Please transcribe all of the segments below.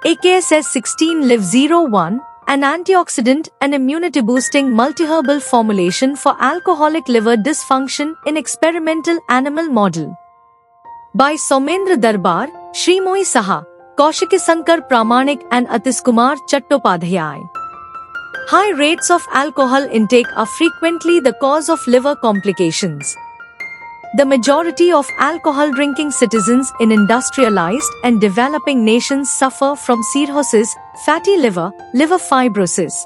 AKSS16 Liv01, an antioxidant and immunity-boosting multi-herbal formulation for alcoholic liver dysfunction in experimental animal model. By Soumendra Darbar, Shrimoy Saha, Kaushikasankar Pramanik and Atiskumar Chattopadhyay. High rates of alcohol intake are frequently the cause of liver complications. The majority of alcohol drinking citizens in industrialized and developing nations suffer from cirrhosis, fatty liver, liver fibrosis,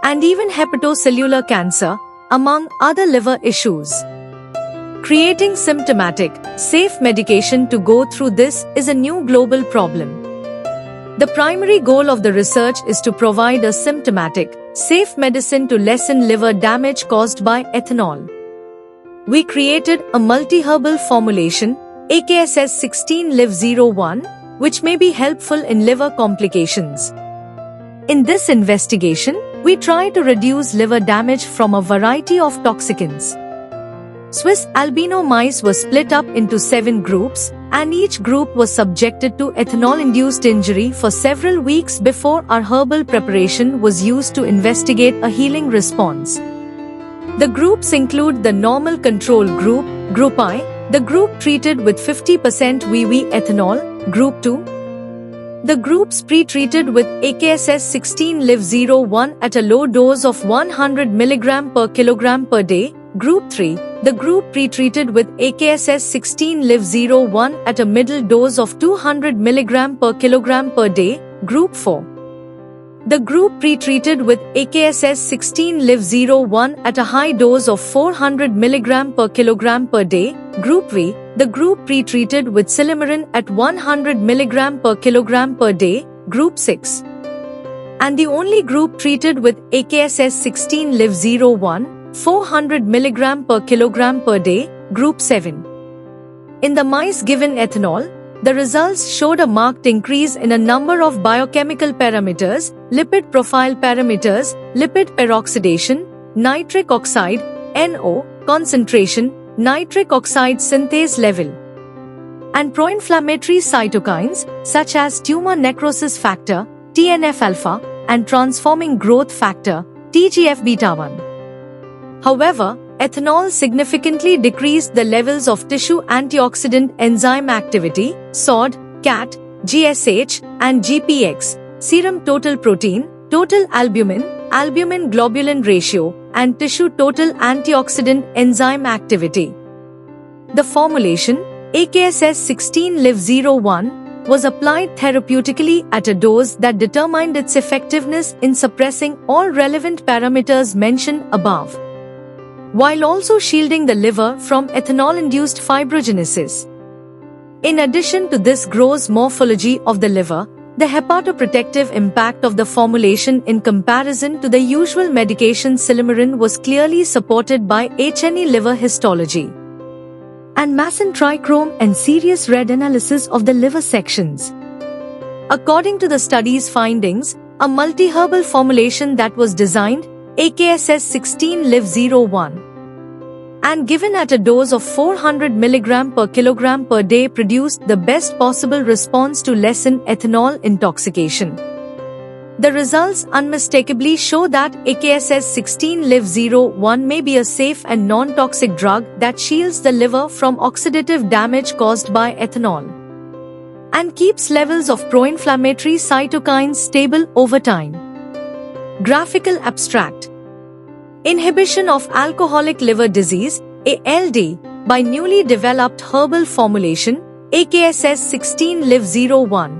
and even hepatocellular cancer, among other liver issues. Creating symptomatic, safe medication to go through this is a new global problem. The primary goal of the research is to provide a symptomatic, safe medicine to lessen liver damage caused by ethanol. We created a multi-herbal formulation, AKSS16 Liv01, which may be helpful in liver complications. In this investigation, we try to reduce liver damage from a variety of toxicants. Swiss albino mice were split up into 7 groups, and each group was subjected to ethanol-induced injury for several weeks before our herbal preparation was used to investigate a healing response. The groups include the normal control group, Group I, the group treated with 50% VV ethanol, Group 2. The groups pre-treated with AKSS16 Liv01 at a low dose of 100 mg per kilogram per day, Group 3. The group pre-treated with AKSS16 Liv01 at a middle dose of 200 mg per kilogram per day, Group 4. The group pre-treated with AKSS16 Liv01 at a high dose of 400 mg per kilogram per day, Group V. The group pre-treated with Silymarin at 100 mg per kilogram per day, Group 6. And the only group treated with AKSS16 Liv01, 400 mg per kilogram per day, Group 7. In the mice given ethanol, the results showed a marked increase in a number of biochemical parameters, lipid profile parameters, lipid peroxidation, nitric oxide, NO, concentration, nitric oxide synthase level, and pro-inflammatory cytokines such as tumor necrosis factor, TNF-alpha, and transforming growth factor, TGF-beta1. However, ethanol significantly decreased the levels of tissue antioxidant enzyme activity, SOD, CAT, GSH, and GPX, serum total protein, total albumin, albumin globulin ratio, and tissue total antioxidant enzyme activity. The formulation, AKSS16 Liv01, was applied therapeutically at a dose that determined its effectiveness in suppressing all relevant parameters mentioned above, while also shielding the liver from ethanol-induced fibrogenesis. In addition to this gross morphology of the liver, the hepatoprotective impact of the formulation in comparison to the usual medication Silymarin was clearly supported by H&E liver histology and Masson trichrome and serious red analysis of the liver sections. According to the study's findings, a multi-herbal formulation that was designed, AKSS16 Liv01, and given at a dose of 400 mg per kilogram per day produced the best possible response to lessen ethanol intoxication. The results unmistakably show that AKSS16 Liv01 may be a safe and non-toxic drug that shields the liver from oxidative damage caused by ethanol and keeps levels of pro-inflammatory cytokines stable over time. Graphical abstract: Inhibition of alcoholic liver disease, ALD, by newly developed herbal formulation, AKSS16 Liv01.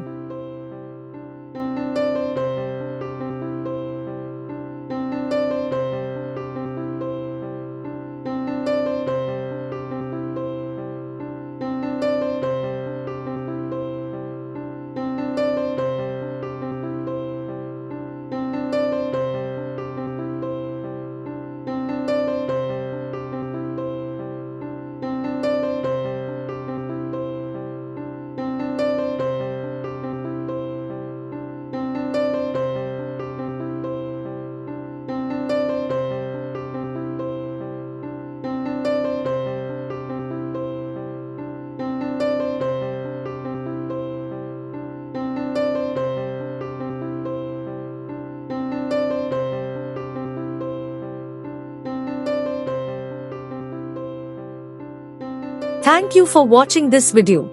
Thank you for watching this video.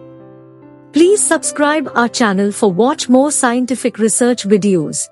Please subscribe our channel for watch more scientific research videos.